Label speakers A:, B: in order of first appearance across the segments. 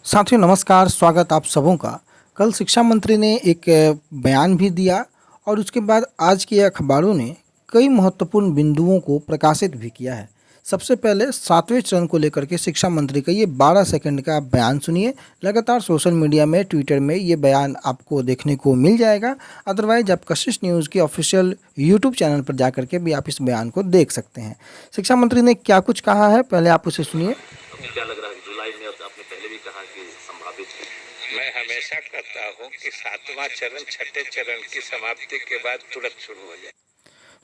A: साथियों नमस्कार, स्वागत आप सबों का। कल शिक्षा मंत्री ने एक बयान भी दिया और उसके बाद आज के अखबारों ने कई महत्वपूर्ण बिंदुओं को प्रकाशित भी किया है। सबसे पहले 7वें चरण को लेकर के शिक्षा मंत्री का ये 12 सेकंड का बयान सुनिए। लगातार सोशल मीडिया में, ट्विटर में ये बयान आपको देखने को मिल जाएगा। अदरवाइज आप कशिश न्यूज़ के ऑफिशियल यूट्यूब चैनल पर जा करके भी आप इस बयान को देख सकते हैं। शिक्षा मंत्री ने क्या कुछ कहा है, पहले आप उसे सुनिए।
B: आपको क्या लग रहा है जुलाई में, अब आपने पहले भी कहा कि संभावित है।
C: मैं हमेशा कहता हूं कि 7वां चरण 6ठे चरण की समाप्ति के बाद तुरंत शुरू हो जाए।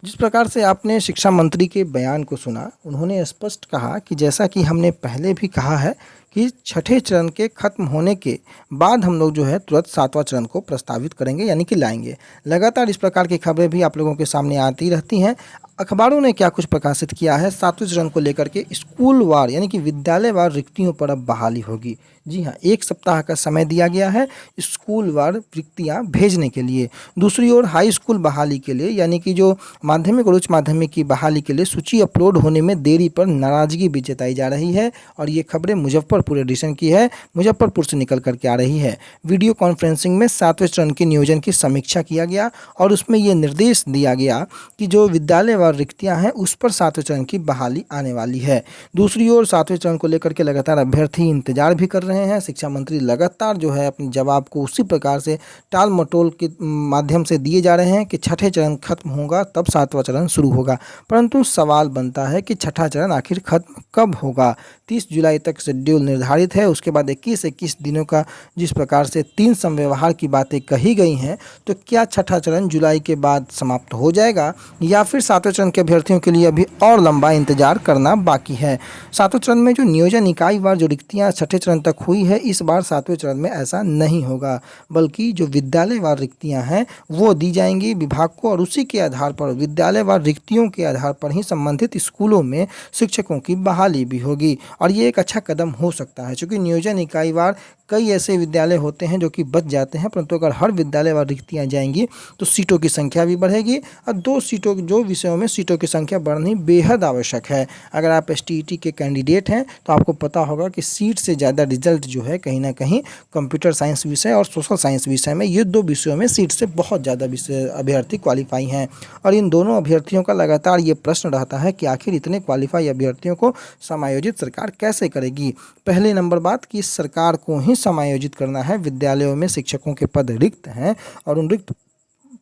A: जिस प्रकार से आपने शिक्षा मंत्री के बयान को सुना, उन्होंने स्पष्ट कहा कि जैसा कि हमने पहले भी कहा है कि छठे चरण के खत्म होने के बाद हम लोग जो है तुरंत 7वां चरण को प्रस्तावित करेंगे, यानी कि लाएंगे। लगातार इस प्रकार की खबरें भी आप लोगों के सामने आती रहती हैं। अखबारों ने क्या कुछ प्रकाशित किया है 7वें चरण को लेकर के, स्कूलवार यानी कि विद्यालयवार रिक्तियों पर अब बहाली होगी। जी हाँ, 1 सप्ताह का समय दिया गया है स्कूलवार रिक्तियां भेजने के लिए। दूसरी ओर हाई स्कूल बहाली के लिए, यानी कि जो माध्यमिक और उच्च माध्यमिक की बहाली के लिए सूची अपलोड होने में देरी पर नाराजगी भी जताई जा रही है। और ये खबरें मुजफ्फरपुर एडिशन की है, मुजफ्फरपुर से निकल करके आ रही है। वीडियो कॉन्फ्रेंसिंग में 7वें चरण के नियोजन की समीक्षा किया गया और उसमें यह निर्देश दिया गया कि जो विद्यालयवार रिक्तियां हैं उस पर 7वें चरण की बहाली आने वाली है। दूसरी ओर 7वें चरण को लेकर के लगातार अभ्यर्थी इंतजार भी कर रहे हैं। शिक्षा मंत्री लगातार जो है अपने जवाब को उसी प्रकार से टाल मटोल के माध्यम से दिए जा रहे हैं कि छठे चरण खत्म होगा तब 7वां चरण शुरू होगा। परंतु सवाल बनता है कि छठा चरण आखिर खत्म कब होगा। 30 जुलाई तक शेड्यूल निर्धारित है, उसके बाद 21 दिनों का जिस प्रकार से 3 समव्यवहार की बातें कही गई हैं, तो क्या छठा चरण जुलाई के बाद समाप्त हो जाएगा या फिर 7वें चरण के अभ्यर्थियों के लिए अभी और लंबा इंतजार करना बाकी है। 7वें चरण में जो नियोजन इकाई वार जो रिक्तियाँ छठे चरण तक हुई है, इस बार 7वें चरण में ऐसा नहीं होगा, बल्कि जो विद्यालयवार रिक्तियाँ हैं वो दी जाएंगी विभाग को और उसी के आधार पर विद्यालयवार रिक्तियों के आधार पर ही संबंधित स्कूलों में शिक्षकों की बहाली भी होगी। और ये एक अच्छा कदम हो सकता है, क्योंकि नियोजन इकाई वार कई ऐसे विद्यालय होते हैं जो कि बच जाते हैं, परंतु अगर हर विद्यालय वार रिक्तियाँ जाएंगी तो सीटों की संख्या भी बढ़ेगी और 2 सीटों जो विषयों में सीटों की संख्या बढ़नी बेहद आवश्यक है। अगर आप STET के कैंडिडेट हैं तो आपको पता होगा कि सीट से ज़्यादा रिजल्ट जो है कहीं ना कहीं कंप्यूटर साइंस विषय और सोशल साइंस विषय में, ये 2 विषयों में सीट से बहुत ज़्यादा विषय अभ्यर्थी क्वालिफाई हैं। और इन दोनों अभ्यर्थियों का लगातार ये प्रश्न रहता है कि आखिर इतने क्वालिफाई अभ्यर्थियों को समायोजित सरकार कैसे करेगी। पहले नंबर बात कि सरकार को ही समायोजित करना है। विद्यालयों में शिक्षकों के पद रिक्त हैं और उन रिक्त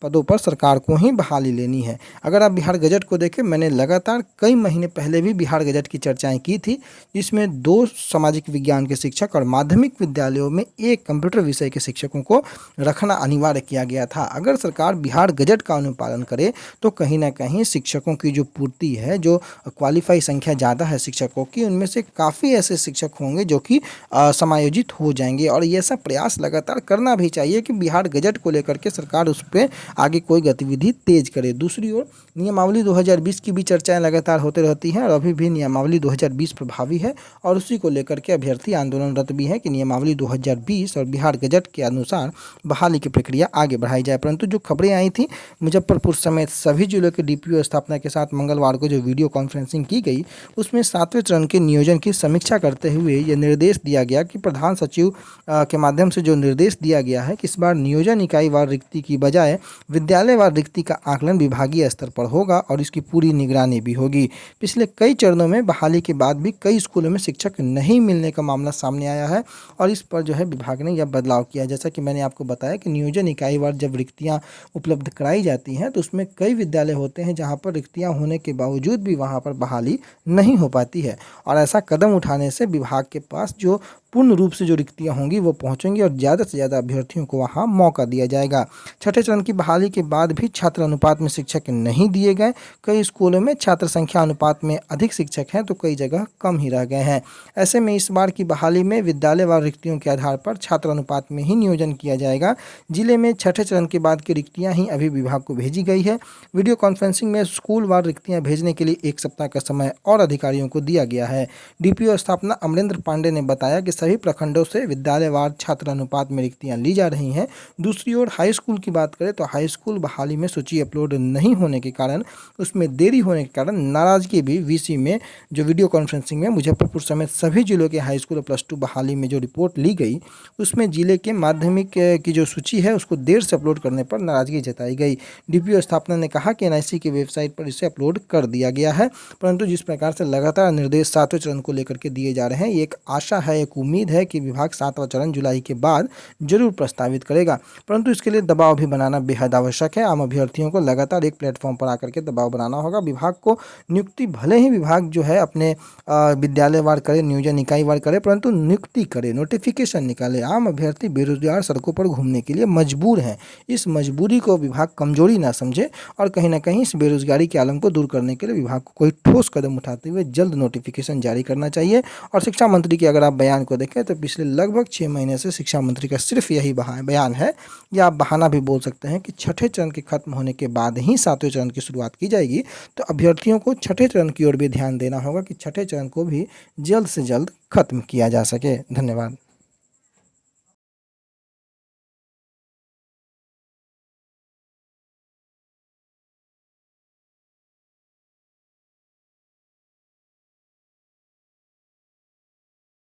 A: पदों पर सरकार को ही बहाली लेनी है। अगर आप बिहार गजट को देखें, मैंने लगातार कई महीने पहले भी बिहार गजट की चर्चाएं की थी, जिसमें 2 सामाजिक विज्ञान के शिक्षक और माध्यमिक विद्यालयों में 1 कंप्यूटर विषय के शिक्षकों को रखना अनिवार्य किया गया था। अगर सरकार बिहार गजट का अनुपालन करे तो कहीं ना कहीं शिक्षकों की जो पूर्ति है, जो क्वालिफाई संख्या ज़्यादा है शिक्षकों की, उनमें से काफ़ी ऐसे शिक्षक होंगे जो कि समायोजित हो जाएंगे। और ये ऐसा प्रयास लगातार करना भी चाहिए कि बिहार गजट को लेकर के सरकार उस पर आगे कोई गतिविधि तेज करे। दूसरी ओर नियमावली 2020 की भी चर्चाएं लगातार होते रहती हैं और अभी भी नियमावली 2020 प्रभावी है और उसी को लेकर के अभ्यर्थी आंदोलनरत भी है कि नियमावली 2020 और बिहार गजट के अनुसार बहाली की प्रक्रिया आगे बढ़ाई जाए। परंतु जो खबरें आई थी मुजफ्फरपुर समेत सभी जिलों के DPO स्थापना के साथ मंगलवार को जो वीडियो कॉन्फ्रेंसिंग की गई, उसमें 7वें चरण के नियोजन की समीक्षा करते हुए यह निर्देश दिया गया कि प्रधान सचिव के माध्यम से जो निर्देश दिया गया है कि इस बार नियोजन इकाई वार रिक्ति की बजाय विद्यालयवार रिक्ति का आकलन विभागीय स्तर पर होगा और इसकी पूरी निगरानी भी होगी। पिछले कई चरणों में बहाली के बाद भी कई स्कूलों में शिक्षक नहीं मिलने का मामला सामने आया है और इस पर जो है विभाग ने यह बदलाव किया। जैसा कि मैंने आपको बताया कि नियोजन इकाई वार जब रिक्तियां उपलब्ध कराई जाती हैं तो उसमें कई विद्यालय होते हैं जहाँ पर रिक्तियाँ होने के बावजूद भी वहाँ पर बहाली नहीं हो पाती है और ऐसा कदम उठाने से विभाग के पास जो पूर्ण रूप से जो रिक्तियाँ होंगी वो पहुँचेंगी और ज़्यादा से ज़्यादा अभ्यर्थियों को वहाँ मौका दिया जाएगा। छठे चरण की बहाली के बाद भी छात्र अनुपात में शिक्षक नहीं दिए गए। कई स्कूलों में छात्र संख्या अनुपात में अधिक शिक्षक हैं तो कई जगह कम ही रह गए हैं। ऐसे में इस बार की बहाली में विद्यालयवार रिक्तियों के आधार पर छात्र अनुपात में ही नियोजन किया जाएगा। जिले में छठे चरण के बाद की रिक्तियाँ ही अभी विभाग को भेजी गई है। वीडियो कॉन्फ्रेंसिंग में स्कूलवार रिक्तियाँ भेजने के लिए 1 सप्ताह का समय और अधिकारियों को दिया गया है। DPO स्थापना अमरेंद्र पांडे ने बताया कि सभी प्रखंडों से विद्यालयवार छात्र अनुपात में रिक्तियां ली जा रही हैं। दूसरी ओर हाई स्कूल की बात करें तो हाई स्कूल बहाली में सूची अपलोड नहीं होने के कारण, उसमें देरी होने के कारण नाराजगी भी वीसी में जो वीडियो कॉन्फ्रेंसिंग में मुजफ्फरपुर समेत सभी जिलों के हाई स्कूल और प्लस टू बहाली में जो रिपोर्ट ली गई, उसमें जिले के माध्यमिक की जो सूची है उसको देर से अपलोड करने पर नाराजगी जताई गई। डीपीओ स्थापना ने कहा कि एनआईसी की वेबसाइट पर इसे अपलोड कर दिया गया है, परंतु जिस प्रकार से लगातार निर्देश 7वें चरण को लेकर के दिए जा रहे हैं, ये एक आशा है, एक उम्मीद है कि विभाग 7वां चरण जुलाई के बाद जरूर प्रस्तावित करेगा, परंतु इसके लिए दबाव भी बनाना बेहद आवश्यक है। आम अभ्यर्थियों को लगातार एक प्लेटफॉर्म पर आकर के दबाव बनाना होगा। विभाग को नियुक्ति भले ही विभाग जो है अपने विद्यालयवार करे, नियोजन इकाई वार करे, परंतु नियुक्ति करे, नोटिफिकेशन निकाले। आम अभ्यर्थी बेरोजगार सड़कों पर घूमने के लिए मजबूर हैं। इस मजबूरी को विभाग कमजोरी ना समझे और कहीं ना कहीं इस बेरोजगारी के आलम को दूर करने के लिए विभाग को कोई ठोस कदम उठाते हुए जल्द नोटिफिकेशन जारी करना चाहिए। और शिक्षा मंत्री के अगर आप बयान को देखें तो पिछले लगभग 6 महीने से शिक्षा मंत्री का सिर्फ यही बयान है, या आप बहाना भी बोल सकते हैं, कि छठे चरण के खत्म होने के बाद ही 7वें चरण की शुरुआत की जाएगी। तो अभ्यर्थियों को छठे चरण की ओर भी ध्यान देना होगा कि छठे चरण को भी जल्द से जल्द खत्म किया जा सके। धन्यवाद।